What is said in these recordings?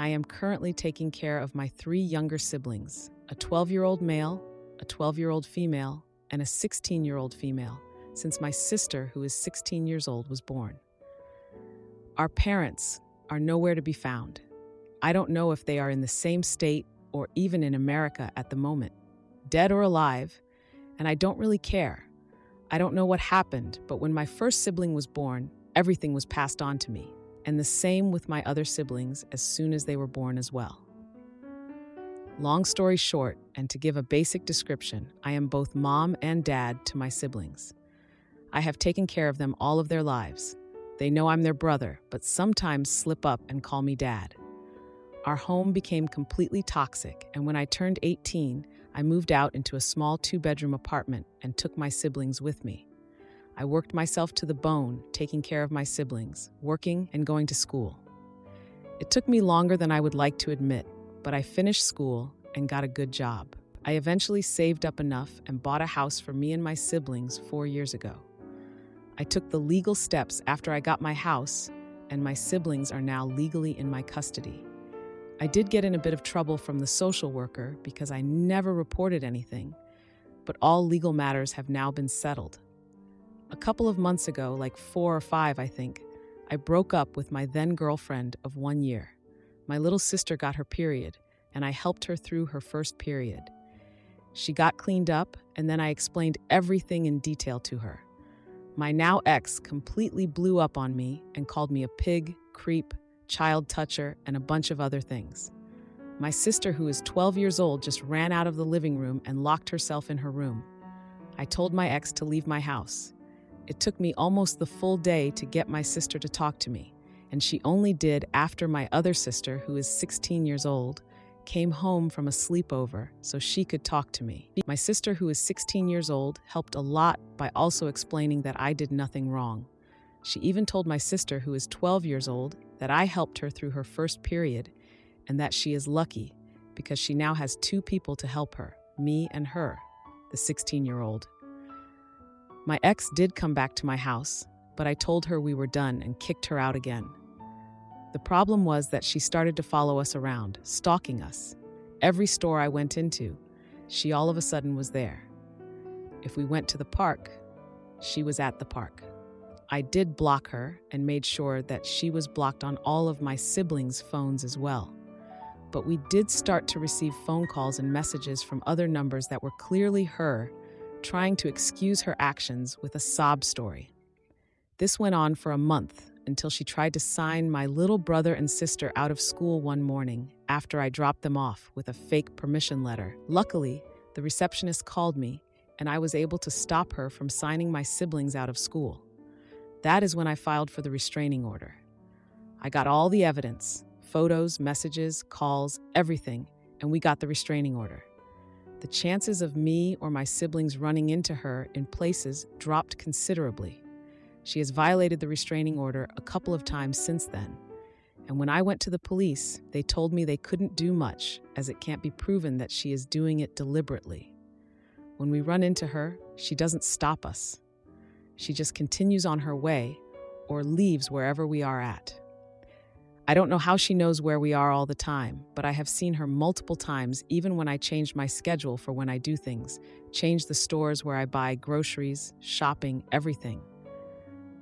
I am currently taking care of my 3 younger siblings, a 12-year-old male, a 12-year-old female, and a 16-year-old female, since my sister, who is 16 years old, was born. Our parents are nowhere to be found. I don't know if they are in the same state or even in America at the moment, dead or alive, and I don't really care. I don't know what happened, but when my first sibling was born, everything was passed on to me, and the same with my other siblings as soon as they were born as well. Long story short, and to give a basic description, I am both mom and dad to my siblings. I have taken care of them all of their lives. They know I'm their brother, but sometimes slip up and call me dad. Our home became completely toxic, and when I turned 18, I moved out into a small 2-bedroom apartment and took my siblings with me. I worked myself to the bone, taking care of my siblings, working and going to school. It took me longer than I would like to admit, but I finished school and got a good job. I eventually saved up enough and bought a house for me and my siblings 4 years ago. I took the legal steps after I got my house, and my siblings are now legally in my custody. I did get in a bit of trouble from the social worker because I never reported anything, but all legal matters have now been settled. A couple of months ago, like 4 or 5, I think, I broke up with my then girlfriend of 1 year. My little sister got her period, and I helped her through her first period. She got cleaned up, and then I explained everything in detail to her. My now ex completely blew up on me and called me a pig, creep, child toucher, and a bunch of other things. My sister, who is 12 years old, just ran out of the living room and locked herself in her room. I told my ex to leave my house. It took me almost the full day to get my sister to talk to me, and she only did after my other sister, who is 16 years old, came home from a sleepover so she could talk to me. My sister, who is 16 years old, helped a lot by also explaining that I did nothing wrong. She even told my sister, who is 12 years old, that I helped her through her first period and that she is lucky because she now has 2 people to help her, me and her, the 16-year-old. My ex did come back to my house, but I told her we were done and kicked her out again. The problem was that she started to follow us around, stalking us. Every store I went into, she all of a sudden was there. If we went to the park, she was at the park. I did block her and made sure that she was blocked on all of my siblings' phones as well. But we did start to receive phone calls and messages from other numbers that were clearly her, trying to excuse her actions with a sob story. This went on for a month until she tried to sign my little brother and sister out of school one morning after I dropped them off with a fake permission letter. Luckily, the receptionist called me and I was able to stop her from signing my siblings out of school. That is when I filed for the restraining order. I got all the evidence, photos, messages, calls, everything, and we got the restraining order. The chances of me or my siblings running into her in places dropped considerably. She has violated the restraining order a couple of times since then. And when I went to the police, they told me they couldn't do much as it can't be proven that she is doing it deliberately. When we run into her, she doesn't stop us. She just continues on her way or leaves wherever we are at. I don't know how she knows where we are all the time, but I have seen her multiple times even when I changed my schedule for when I do things, change the stores where I buy groceries, shopping, everything.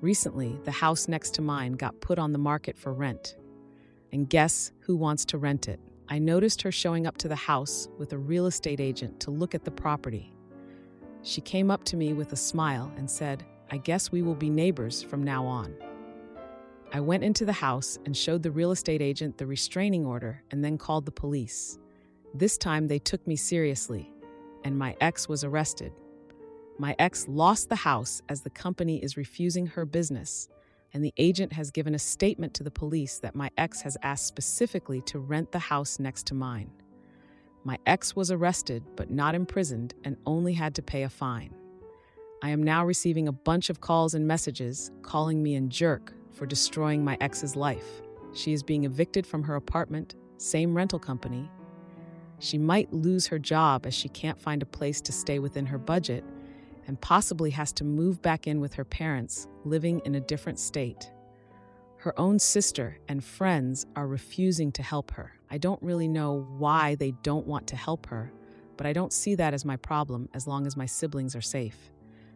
Recently, the house next to mine got put on the market for rent. And guess who wants to rent it? I noticed her showing up to the house with a real estate agent to look at the property. She came up to me with a smile and said, "I guess we will be neighbors from now on." I went into the house and showed the real estate agent the restraining order and then called the police. This time they took me seriously, and my ex was arrested. My ex lost the house as the company is refusing her business, and the agent has given a statement to the police that my ex has asked specifically to rent the house next to mine. My ex was arrested but not imprisoned and only had to pay a fine. I am now receiving a bunch of calls and messages calling me a jerk for destroying my ex's life. She is being evicted from her apartment, same rental company. She might lose her job as she can't find a place to stay within her budget and possibly has to move back in with her parents, living in a different state. Her own sister and friends are refusing to help her. I don't really know why they don't want to help her, but I don't see that as my problem as long as my siblings are safe.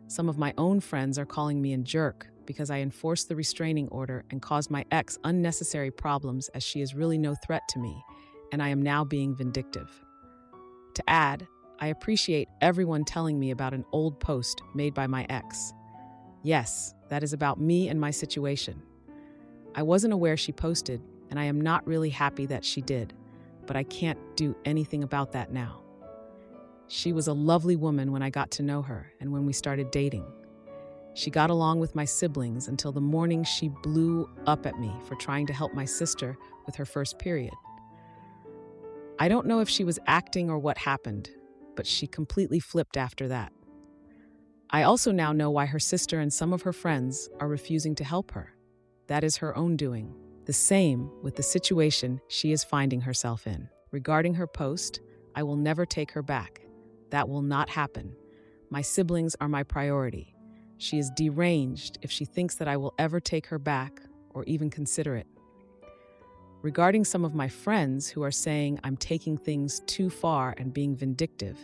Some of my own friends are calling me a jerk because I enforced the restraining order and caused my ex unnecessary problems as she is really no threat to me, and I am now being vindictive. To add, I appreciate everyone telling me about an old post made by my ex. Yes, that is about me and my situation. I wasn't aware she posted, and I am not really happy that she did, but I can't do anything about that now. She was a lovely woman when I got to know her and when we started dating. She got along with my siblings until the morning she blew up at me for trying to help my sister with her first period. I don't know if she was acting or what happened, but she completely flipped after that. I also now know why her sister and some of her friends are refusing to help her. That is her own doing. The same with the situation she is finding herself in. Regarding her post, I will never take her back. That will not happen. My siblings are my priority. She is deranged if she thinks that I will ever take her back or even consider it. Regarding some of my friends who are saying I'm taking things too far and being vindictive,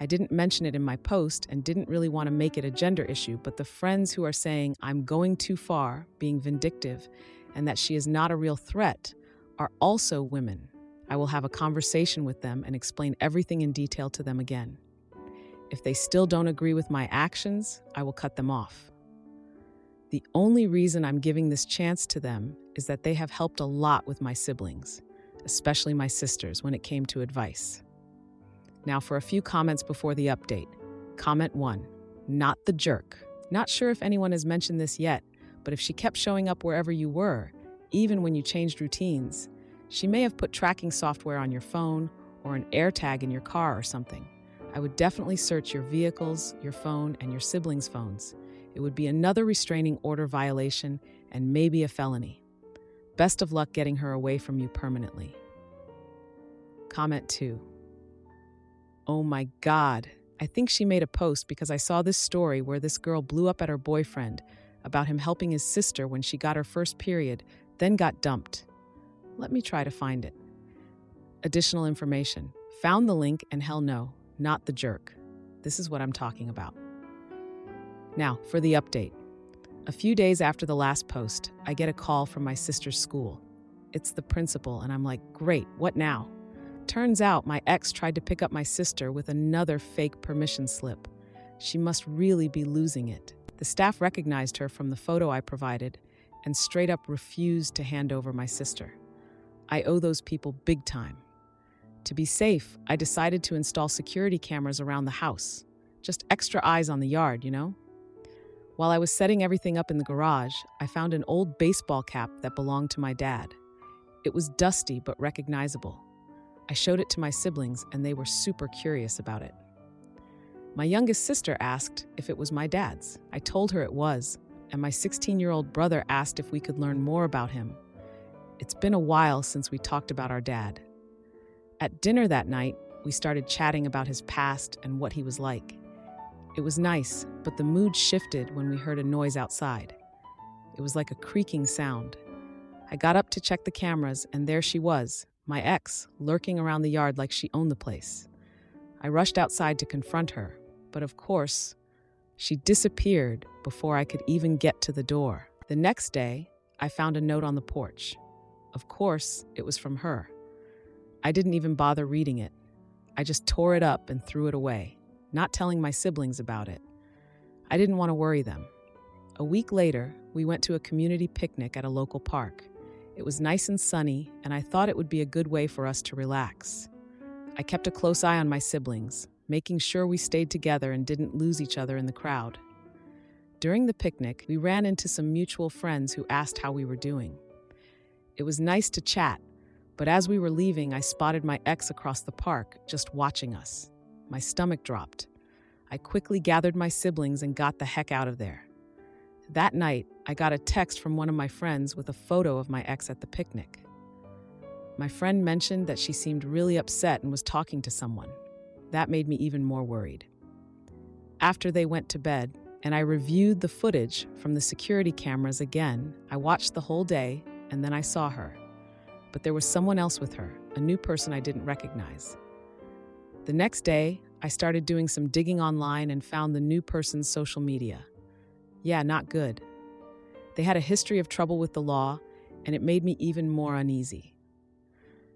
I didn't mention it in my post and didn't really want to make it a gender issue, but the friends who are saying I'm going too far, being vindictive, and that she is not a real threat are also women. I will have a conversation with them and explain everything in detail to them again. If they still don't agree with my actions, I will cut them off. The only reason I'm giving this chance to them is that they have helped a lot with my siblings, especially my sisters, when it came to advice. Now for a few comments before the update. Comment 1, not the jerk. Not sure if anyone has mentioned this yet, but if she kept showing up wherever you were, even when you changed routines, she may have put tracking software on your phone or an AirTag in your car or something. I would definitely search your vehicles, your phone, and your siblings' phones. It would be another restraining order violation and maybe a felony. Best of luck getting her away from you permanently. Comment 2. Oh my God, I think she made a post because I saw this story where this girl blew up at her boyfriend about him helping his sister when she got her first period, then got dumped. Let me try to find it. Additional information. Found the link and hell no, not the jerk. This is what I'm talking about. Now, for the update. A few days after the last post, I get a call from my sister's school. It's the principal, and I'm like, great, what now? Turns out my ex tried to pick up my sister with another fake permission slip. She must really be losing it. The staff recognized her from the photo I provided and straight up refused to hand over my sister. I owe those people big time. To be safe, I decided to install security cameras around the house. Just extra eyes on the yard, you know? While I was setting everything up in the garage, I found an old baseball cap that belonged to my dad. It was dusty but recognizable. I showed it to my siblings and they were super curious about it. My youngest sister asked if it was my dad's. I told her it was, and my 16-year-old brother asked if we could learn more about him. It's been a while since we talked about our dad. At dinner that night, we started chatting about his past and what he was like. It was nice, but the mood shifted when we heard a noise outside. It was like a creaking sound. I got up to check the cameras, and there she was, my ex, lurking around the yard like she owned the place. I rushed outside to confront her, but of course, she disappeared before I could even get to the door. The next day, I found a note on the porch. Of course, it was from her. I didn't even bother reading it. I just tore it up and threw it away, not telling my siblings about it. I didn't want to worry them. A week later, we went to a community picnic at a local park. It was nice and sunny, and I thought it would be a good way for us to relax. I kept a close eye on my siblings, making sure we stayed together and didn't lose each other in the crowd. During the picnic, we ran into some mutual friends who asked how we were doing. It was nice to chat, but as we were leaving, I spotted my ex across the park, just watching us. My stomach dropped. I quickly gathered my siblings and got the heck out of there. That night, I got a text from one of my friends with a photo of my ex at the picnic. My friend mentioned that she seemed really upset and was talking to someone. That made me even more worried. After they went to bed, and I reviewed the footage from the security cameras again. I watched the whole day, and then I saw her. But there was someone else with her, a new person I didn't recognize. The next day, I started doing some digging online and found the new person's social media. Yeah, not good. They had a history of trouble with the law, and it made me even more uneasy.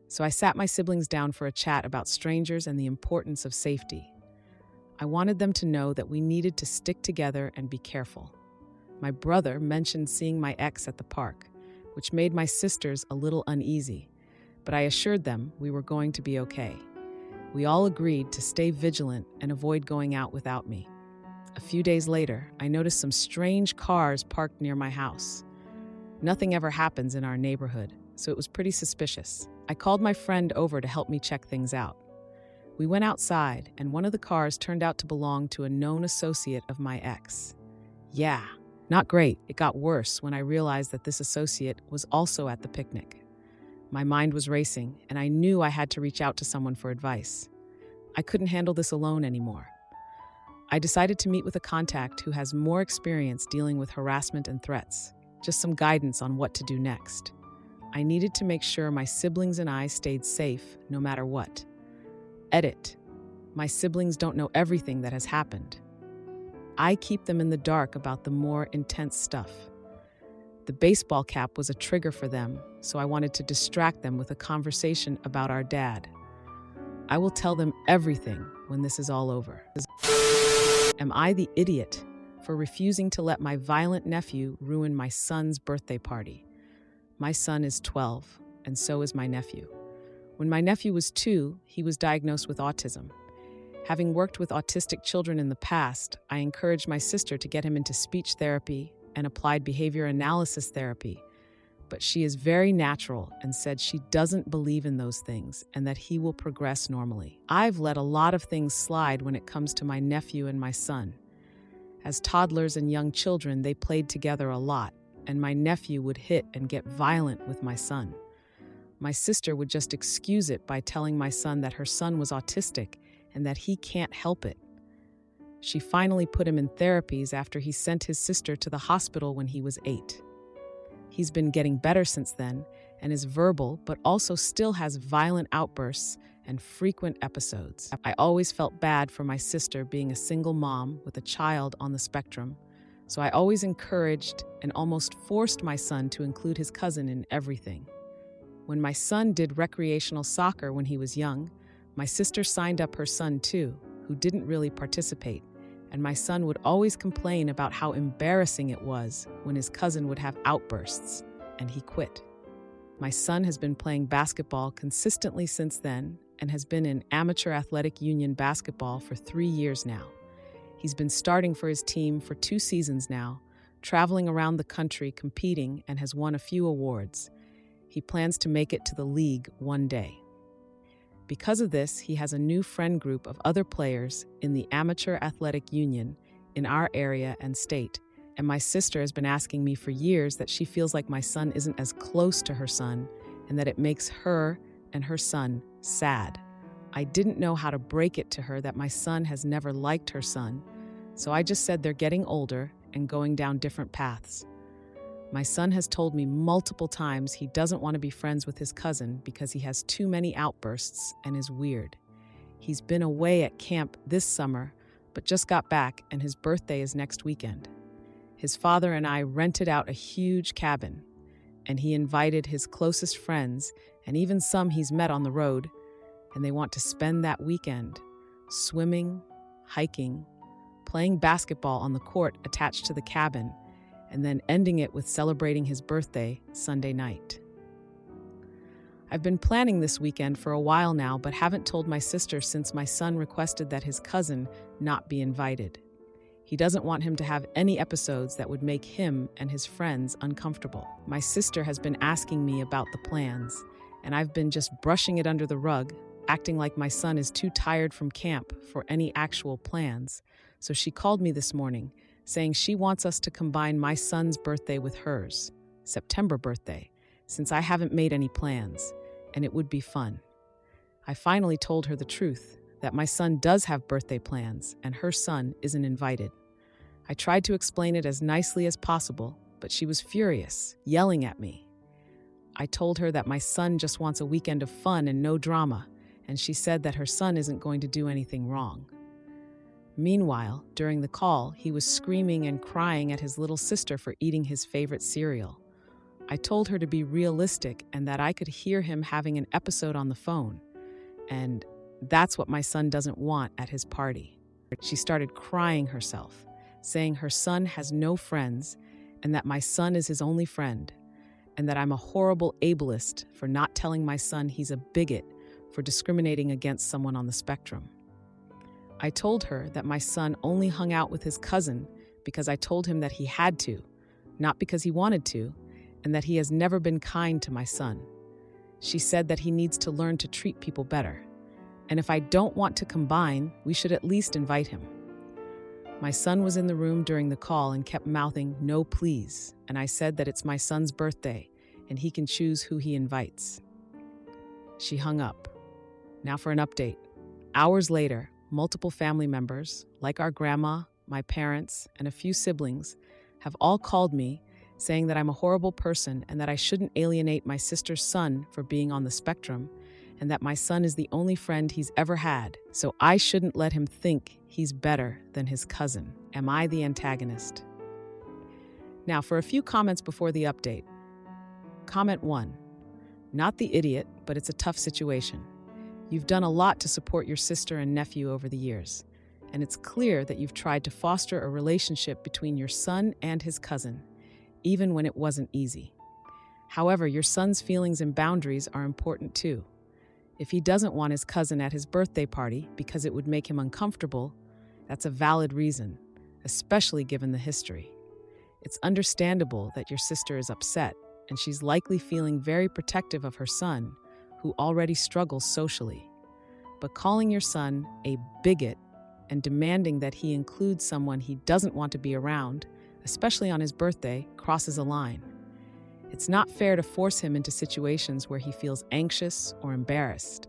So I sat my siblings down for a chat about strangers and the importance of safety. I wanted them to know that we needed to stick together and be careful. My brother mentioned seeing my ex at the park, which made my sisters a little uneasy, but I assured them we were going to be okay. We all agreed to stay vigilant and avoid going out without me. A few days later, I noticed some strange cars parked near my house. Nothing ever happens in our neighborhood, so it was pretty suspicious. I called my friend over to help me check things out. We went outside, and one of the cars turned out to belong to a known associate of my ex. Yeah, not great. It got worse when I realized that this associate was also at the picnic. My mind was racing, and I knew I had to reach out to someone for advice. I couldn't handle this alone anymore. I decided to meet with a contact who has more experience dealing with harassment and threats, just some guidance on what to do next. I needed to make sure my siblings and I stayed safe no matter what. Edit. My siblings don't know everything that has happened. I keep them in the dark about the more intense stuff. The baseball cap was a trigger for them, so I wanted to distract them with a conversation about our dad. I will tell them everything when this is all over. Am I the idiot for refusing to let my violent nephew ruin my son's birthday party? My son is 12, and so is my nephew. When my nephew was 2, he was diagnosed with autism. Having worked with autistic children in the past, I encouraged my sister to get him into speech therapy and applied behavior analysis therapy. But she is very natural and said she doesn't believe in those things and that he will progress normally. I've let a lot of things slide when it comes to my nephew and my son. As toddlers and young children, they played together a lot, and my nephew would hit and get violent with my son. My sister would just excuse it by telling my son that her son was autistic and that he can't help it. She finally put him in therapies after he sent his sister to the hospital when he was 8. He's been getting better since then and is verbal, but also still has violent outbursts and frequent episodes. I always felt bad for my sister being a single mom with a child on the spectrum, so I always encouraged and almost forced my son to include his cousin in everything. When my son did recreational soccer when he was young, my sister signed up her son too, who didn't really participate, and my son would always complain about how embarrassing it was when his cousin would have outbursts, and he quit. My son has been playing basketball consistently since then and has been in amateur athletic union basketball for 3 years now. He's been starting for his team for 2 seasons now, traveling around the country competing, and has won a few awards. He plans to make it to the league one day. Because of this, he has a new friend group of other players in the amateur athletic union in our area and state, and my sister has been asking me for years that she feels like my son isn't as close to her son and that it makes her and her son sad. I didn't know how to break it to her that my son has never liked her son, so I just said they're getting older and going down different paths. My son has told me multiple times he doesn't want to be friends with his cousin because he has too many outbursts and is weird. He's been away at camp this summer, but just got back, and his birthday is next weekend. His father and I rented out a huge cabin, and he invited his closest friends and even some he's met on the road, and they want to spend that weekend swimming, hiking, playing basketball on the court attached to the cabin, and then ending it with celebrating his birthday Sunday night. I've been planning this weekend for a while now, but haven't told my sister since my son requested that his cousin not be invited. He doesn't want him to have any episodes that would make him and his friends uncomfortable. My sister has been asking me about the plans, and I've been just brushing it under the rug, acting like my son is too tired from camp for any actual plans. So she called me this morning, saying she wants us to combine my son's birthday with hers, September birthday, since I haven't made any plans, and it would be fun. I finally told her the truth, that my son does have birthday plans and her son isn't invited. I tried to explain it as nicely as possible, but she was furious, yelling at me. I told her that my son just wants a weekend of fun and no drama, and she said that her son isn't going to do anything wrong. Meanwhile, during the call, he was screaming and crying at his little sister for eating his favorite cereal. I told her to be realistic and that I could hear him having an episode on the phone, and that's what my son doesn't want at his party. She started crying herself, saying her son has no friends and that my son is his only friend, and that I'm a horrible ableist for not telling my son he's a bigot for discriminating against someone on the spectrum. I told her that my son only hung out with his cousin because I told him that he had to, not because he wanted to, and that he has never been kind to my son. She said that he needs to learn to treat people better, and if I don't want to combine, we should at least invite him. My son was in the room during the call and kept mouthing, "No, please," and I said that it's my son's birthday and he can choose who he invites. She hung up. Now for an update. Hours later, multiple family members, like our grandma, my parents, and a few siblings, have all called me saying that I'm a horrible person and that I shouldn't alienate my sister's son for being on the spectrum, and that my son is the only friend he's ever had, so I shouldn't let him think he's better than his cousin. Am I the antagonist? Now, for a few comments before the update. Comment 1. Not the idiot, but it's a tough situation. You've done a lot to support your sister and nephew over the years, and it's clear that you've tried to foster a relationship between your son and his cousin, even when it wasn't easy. However, your son's feelings and boundaries are important too. If he doesn't want his cousin at his birthday party because it would make him uncomfortable, that's a valid reason, especially given the history. It's understandable that your sister is upset, and she's likely feeling very protective of her son, who already struggles socially. But calling your son a bigot and demanding that he include someone he doesn't want to be around, especially on his birthday, crosses a line. It's not fair to force him into situations where he feels anxious or embarrassed,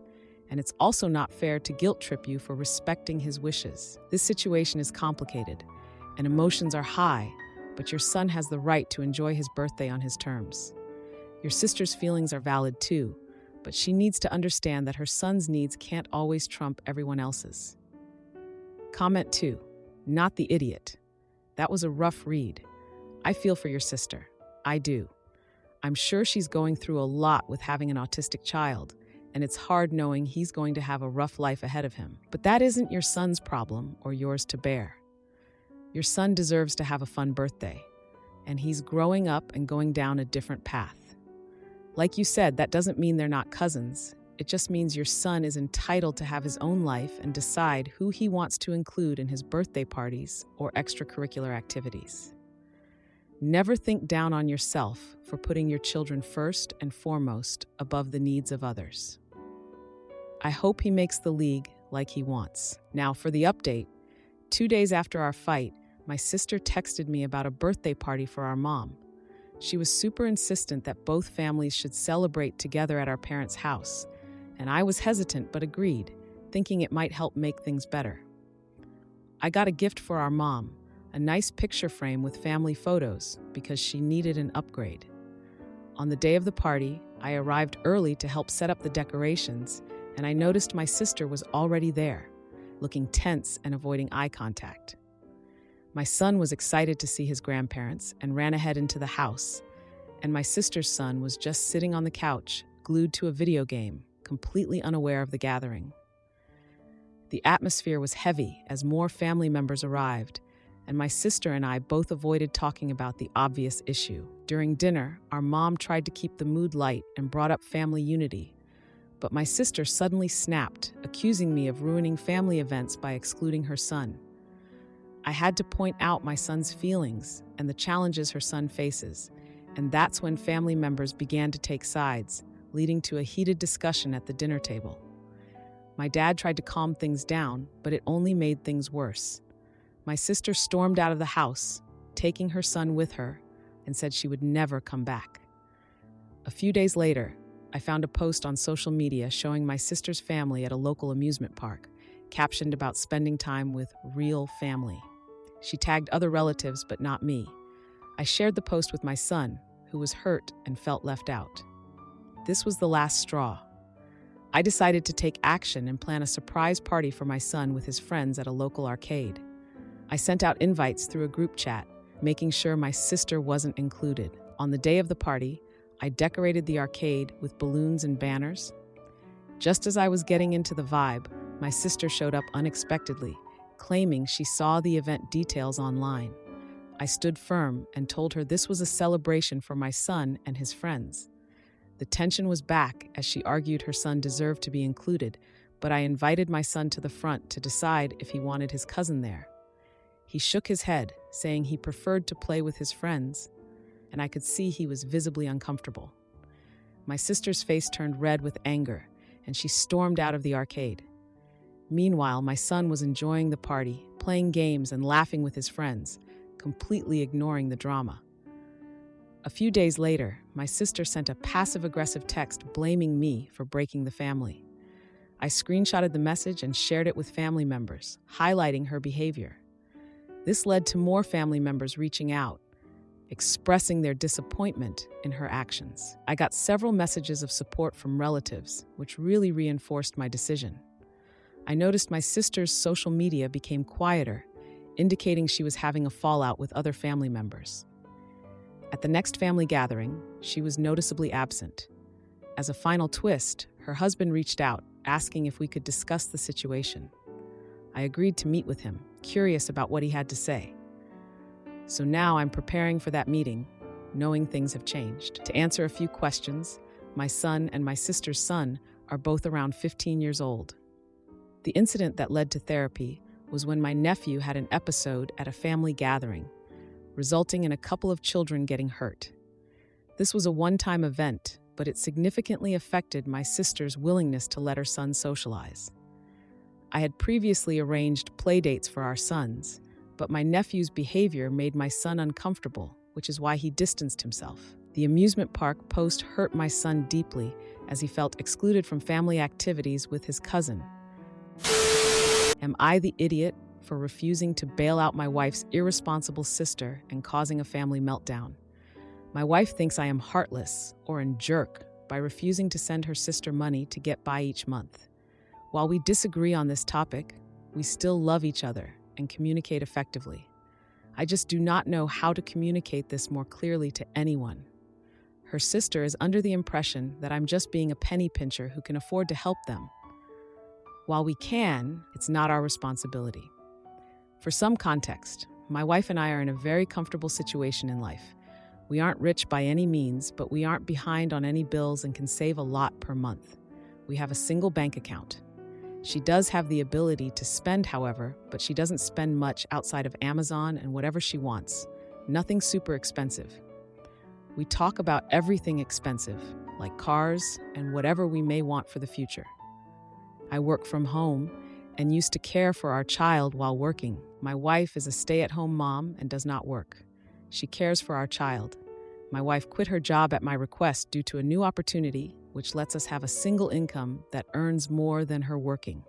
and it's also not fair to guilt trip you for respecting his wishes. This situation is complicated, and emotions are high, but your son has the right to enjoy his birthday on his terms. Your sister's feelings are valid too, but she needs to understand that her son's needs can't always trump everyone else's. Comment 2. Not the idiot. That was a rough read. I feel for your sister. I do. I'm sure she's going through a lot with having an autistic child, and it's hard knowing he's going to have a rough life ahead of him. But that isn't your son's problem or yours to bear. Your son deserves to have a fun birthday, and he's growing up and going down a different path. Like you said, that doesn't mean they're not cousins. It just means your son is entitled to have his own life and decide who he wants to include in his birthday parties or extracurricular activities. Never think down on yourself for putting your children first and foremost above the needs of others. I hope he makes the league like he wants. Now for the update. 2 days after our fight, my sister texted me about a birthday party for our mom. She was super insistent that both families should celebrate together at our parents' house, and I was hesitant but agreed, thinking it might help make things better. I got a gift for our mom, a nice picture frame with family photos, because she needed an upgrade. On the day of the party, I arrived early to help set up the decorations, and I noticed my sister was already there, looking tense and avoiding eye contact. My son was excited to see his grandparents and ran ahead into the house, and my sister's son was just sitting on the couch, glued to a video game, completely unaware of the gathering. The atmosphere was heavy as more family members arrived, and my sister and I both avoided talking about the obvious issue. During dinner, our mom tried to keep the mood light and brought up family unity, but my sister suddenly snapped, accusing me of ruining family events by excluding her son. I had to point out my son's feelings and the challenges her son faces, and that's when family members began to take sides, leading to a heated discussion at the dinner table. My dad tried to calm things down, but it only made things worse. My sister stormed out of the house, taking her son with her, and said she would never come back. A few days later, I found a post on social media showing my sister's family at a local amusement park, captioned about spending time with real family. She tagged other relatives, but not me. I shared the post with my son, who was hurt and felt left out. This was the last straw. I decided to take action and plan a surprise party for my son with his friends at a local arcade. I sent out invites through a group chat, making sure my sister wasn't included. On the day of the party, I decorated the arcade with balloons and banners. Just as I was getting into the vibe, my sister showed up unexpectedly, claiming she saw the event details online. I stood firm and told her this was a celebration for my son and his friends. The tension was back as she argued her son deserved to be included, but I invited my son to the front to decide if he wanted his cousin there. He shook his head, saying he preferred to play with his friends, and I could see he was visibly uncomfortable. My sister's face turned red with anger, and she stormed out of the arcade. Meanwhile, my son was enjoying the party, playing games and laughing with his friends, completely ignoring the drama. A few days later, my sister sent a passive-aggressive text blaming me for breaking the family. I screenshotted the message and shared it with family members, highlighting her behavior. This led to more family members reaching out, expressing their disappointment in her actions. I got several messages of support from relatives, which really reinforced my decision. I noticed my sister's social media became quieter, indicating she was having a fallout with other family members. At the next family gathering, she was noticeably absent. As a final twist, her husband reached out, asking if we could discuss the situation. I agreed to meet with him, curious about what he had to say. So now I'm preparing for that meeting, knowing things have changed. To answer a few questions, my son and my sister's son are both around 15 years old. The incident that led to therapy was when my nephew had an episode at a family gathering, resulting in a couple of children getting hurt. This was a one-time event, but it significantly affected my sister's willingness to let her son socialize. I had previously arranged playdates for our sons, but my nephew's behavior made my son uncomfortable, which is why he distanced himself. The amusement park post hurt my son deeply as he felt excluded from family activities with his cousin. Am I the idiot for refusing to bail out my wife's irresponsible sister and causing a family meltdown? My wife thinks I am heartless or a jerk by refusing to send her sister money to get by each month. While we disagree on this topic, we still love each other and communicate effectively. I just do not know how to communicate this more clearly to anyone. Her sister is under the impression that I'm just being a penny pincher who can afford to help them. While we can, it's not our responsibility. For some context, my wife and I are in a very comfortable situation in life. We aren't rich by any means, but we aren't behind on any bills and can save a lot per month. We have a single bank account. She does have the ability to spend, however, but she doesn't spend much outside of Amazon and whatever she wants. Nothing super expensive. We talk about everything expensive, like cars and whatever we may want for the future. I work from home and used to care for our child while working. My wife is a stay-at-home mom and does not work. She cares for our child. My wife quit her job at my request due to a new opportunity, which lets us have a single income that earns more than her working.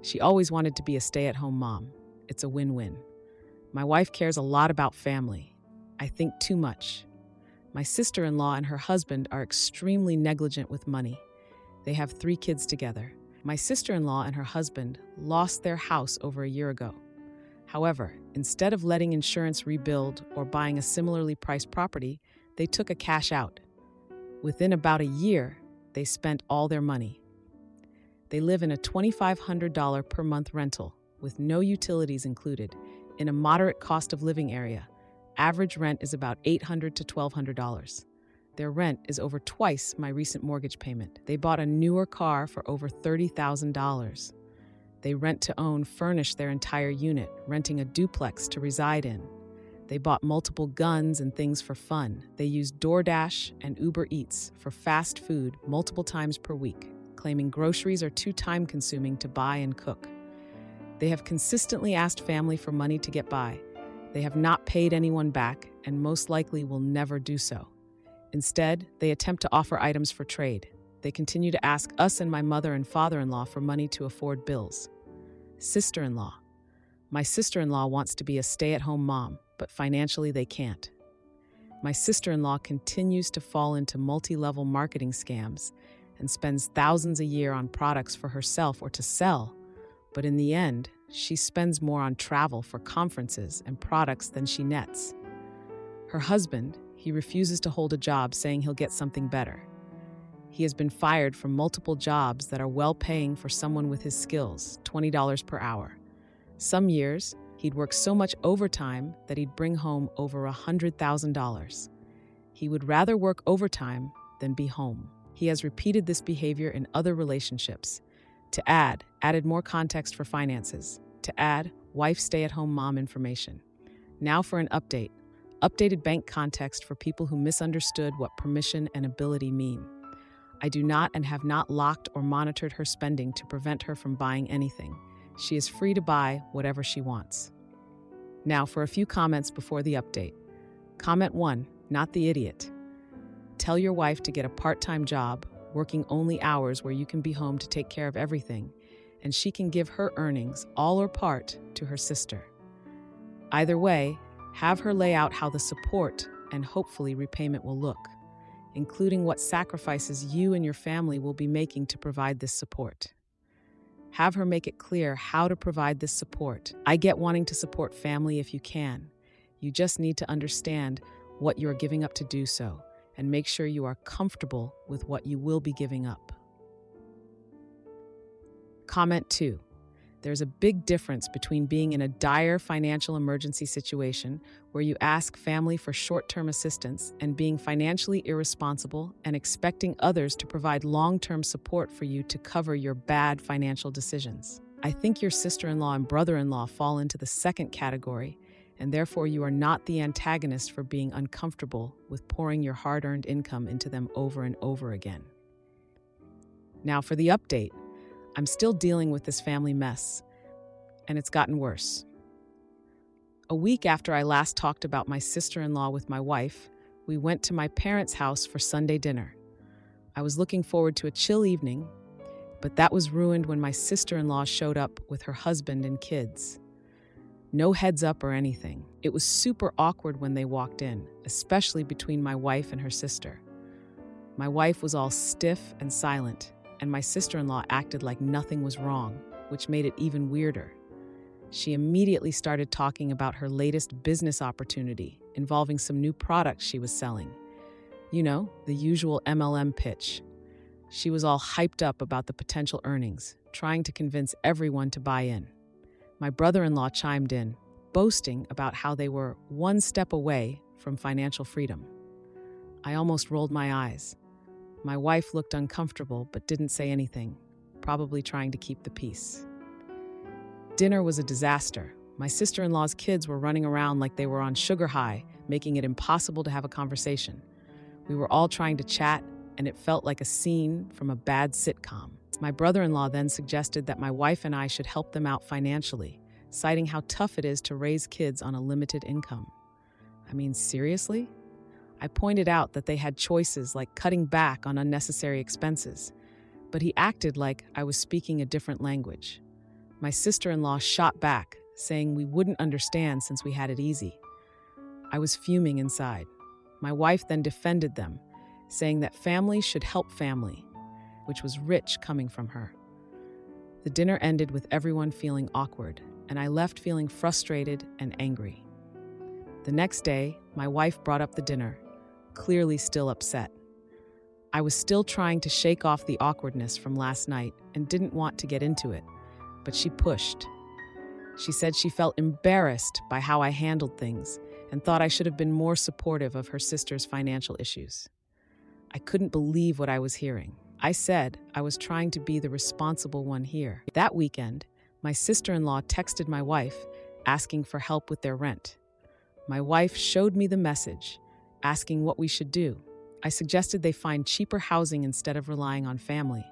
She always wanted to be a stay-at-home mom. It's a win-win. My wife cares a lot about family. I think too much. My sister-in-law and her husband are extremely negligent with money. They have 3 kids together. My sister-in-law and her husband lost their house over a year ago. However, instead of letting insurance rebuild or buying a similarly priced property, they took a cash out. Within about a year, they spent all their money. They live in a $2,500 per month rental, with no utilities included, in a moderate cost of living area. Average rent is about $800 to $1,200. Their rent is over twice my recent mortgage payment. They bought a newer car for over $30,000. They rent to own furnish their entire unit, renting a duplex to reside in. They bought multiple guns and things for fun. They use DoorDash and Uber Eats for fast food multiple times per week, claiming groceries are too time-consuming to buy and cook. They have consistently asked family for money to get by. They have not paid anyone back and most likely will never do so. Instead, they attempt to offer items for trade. They continue to ask us and my mother and father-in-law for money to afford bills. Sister-in-law. My sister-in-law wants to be a stay-at-home mom, but financially they can't. My sister-in-law continues to fall into multi-level marketing scams and spends thousands a year on products for herself or to sell, but in the end, she spends more on travel for conferences and products than she nets. Her husband, he refuses to hold a job, saying he'll get something better. He has been fired from multiple jobs that are well-paying for someone with his skills, $20 per hour. Some years, he'd work so much overtime that he'd bring home over $100,000. He would rather work overtime than be home. He has repeated this behavior in other relationships. Added more context for finances. To add, wife stay-at-home mom information. Now for an update. Updated bank context for people who misunderstood what permission and ability mean. I do not and have not locked or monitored her spending to prevent her from buying anything. She is free to buy whatever she wants. Now for a few comments before the update. Comment 1, not the idiot. Tell your wife to get a part-time job, working only hours where you can be home to take care of everything, and she can give her earnings, all or part, to her sister. Either way, have her lay out how the support and hopefully repayment will look, including what sacrifices you and your family will be making to provide this support. Have her make it clear how to provide this support. I get wanting to support family if you can. You just need to understand what you are giving up to do so, and make sure you are comfortable with what you will be giving up. Comment 2. There's a big difference between being in a dire financial emergency situation where you ask family for short-term assistance and being financially irresponsible and expecting others to provide long-term support for you to cover your bad financial decisions. I think your sister-in-law and brother-in-law fall into the second category, and therefore you are not the antagonist for being uncomfortable with pouring your hard-earned income into them over and over again. Now for the update. I'm still dealing with this family mess, and it's gotten worse. A week after I last talked about my sister-in-law with my wife, we went to my parents' house for Sunday dinner. I was looking forward to a chill evening, but that was ruined when my sister-in-law showed up with her husband and kids. No heads up or anything. It was super awkward when they walked in, especially between my wife and her sister. My wife was all stiff and silent, and my sister-in-law acted like nothing was wrong, which made it even weirder. She immediately started talking about her latest business opportunity involving some new products she was selling. You know, the usual MLM pitch. She was all hyped up about the potential earnings, trying to convince everyone to buy in. My brother-in-law chimed in, boasting about how they were one step away from financial freedom. I almost rolled my eyes. My wife looked uncomfortable but didn't say anything, probably trying to keep the peace. Dinner was a disaster. My sister-in-law's kids were running around like they were on sugar high, making it impossible to have a conversation. We were all trying to chat, and it felt like a scene from a bad sitcom. My brother-in-law then suggested that my wife and I should help them out financially, citing how tough it is to raise kids on a limited income. I mean, seriously? I pointed out that they had choices like cutting back on unnecessary expenses, but he acted like I was speaking a different language. My sister-in-law shot back, saying we wouldn't understand since we had it easy. I was fuming inside. My wife then defended them, saying that family should help family, which was rich coming from her. The dinner ended with everyone feeling awkward, and I left feeling frustrated and angry. The next day, my wife brought up the dinner, clearly still upset. I was still trying to shake off the awkwardness from last night and didn't want to get into it, but she pushed. She said she felt embarrassed by how I handled things and thought I should have been more supportive of her sister's financial issues. I couldn't believe what I was hearing. I said I was trying to be the responsible one here. That weekend, my sister-in-law texted my wife asking for help with their rent. My wife showed me the message, asking what we should do. I suggested they find cheaper housing instead of relying on family.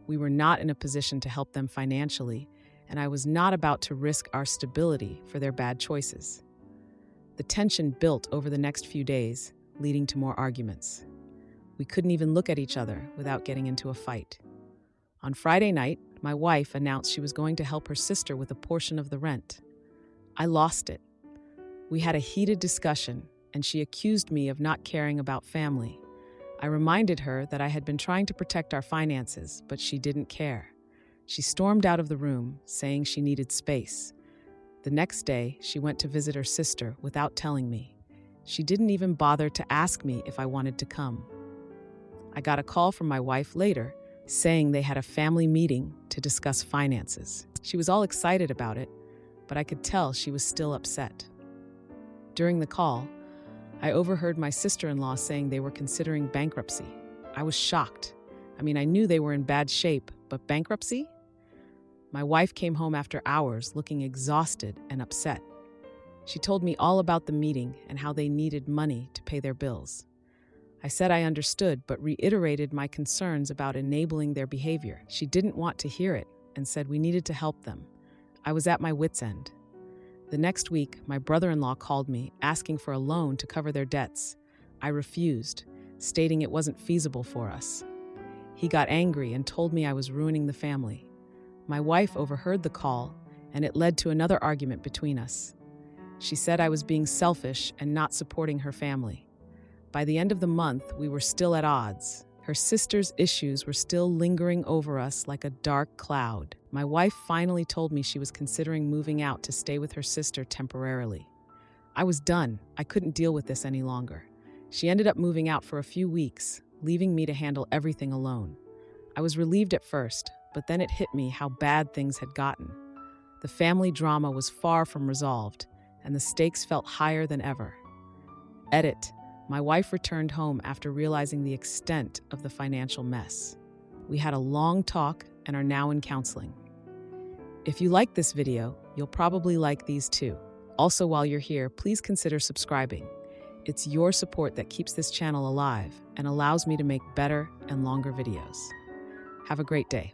We were not in a position to help them financially, and I was not about to risk our stability for their bad choices. The tension built over the next few days, leading to more arguments. We couldn't even look at each other without getting into a fight. On Friday night, my wife announced she was going to help her sister with a portion of the rent. I lost it. We had a heated discussion, and she accused me of not caring about family. I reminded her that I had been trying to protect our finances, but she didn't care. She stormed out of the room, saying she needed space. The next day, she went to visit her sister without telling me. She didn't even bother to ask me if I wanted to come. I got a call from my wife later, saying they had a family meeting to discuss finances. She was all excited about it, but I could tell she was still upset. During the call, I overheard my sister-in-law saying they were considering bankruptcy. I was shocked. I knew they were in bad shape, but bankruptcy? My wife came home after hours looking exhausted and upset. She told me all about the meeting and how they needed money to pay their bills. I said I understood, but reiterated my concerns about enabling their behavior. She didn't want to hear it and said we needed to help them. I was at my wit's end. The next week, my brother-in-law called me, asking for a loan to cover their debts. I refused, stating it wasn't feasible for us. He got angry and told me I was ruining the family. My wife overheard the call, and it led to another argument between us. She said I was being selfish and not supporting her family. By the end of the month, we were still at odds. Her sister's issues were still lingering over us like a dark cloud. My wife finally told me she was considering moving out to stay with her sister temporarily. I was done. I couldn't deal with this any longer. She ended up moving out for a few weeks, leaving me to handle everything alone. I was relieved at first, but then it hit me how bad things had gotten. The family drama was far from resolved, and the stakes felt higher than ever. Edit. My wife returned home after realizing the extent of the financial mess. We had a long talk and are now in counseling. If you like this video, you'll probably like these too. Also, while you're here, please consider subscribing. It's your support that keeps this channel alive and allows me to make better and longer videos. Have a great day.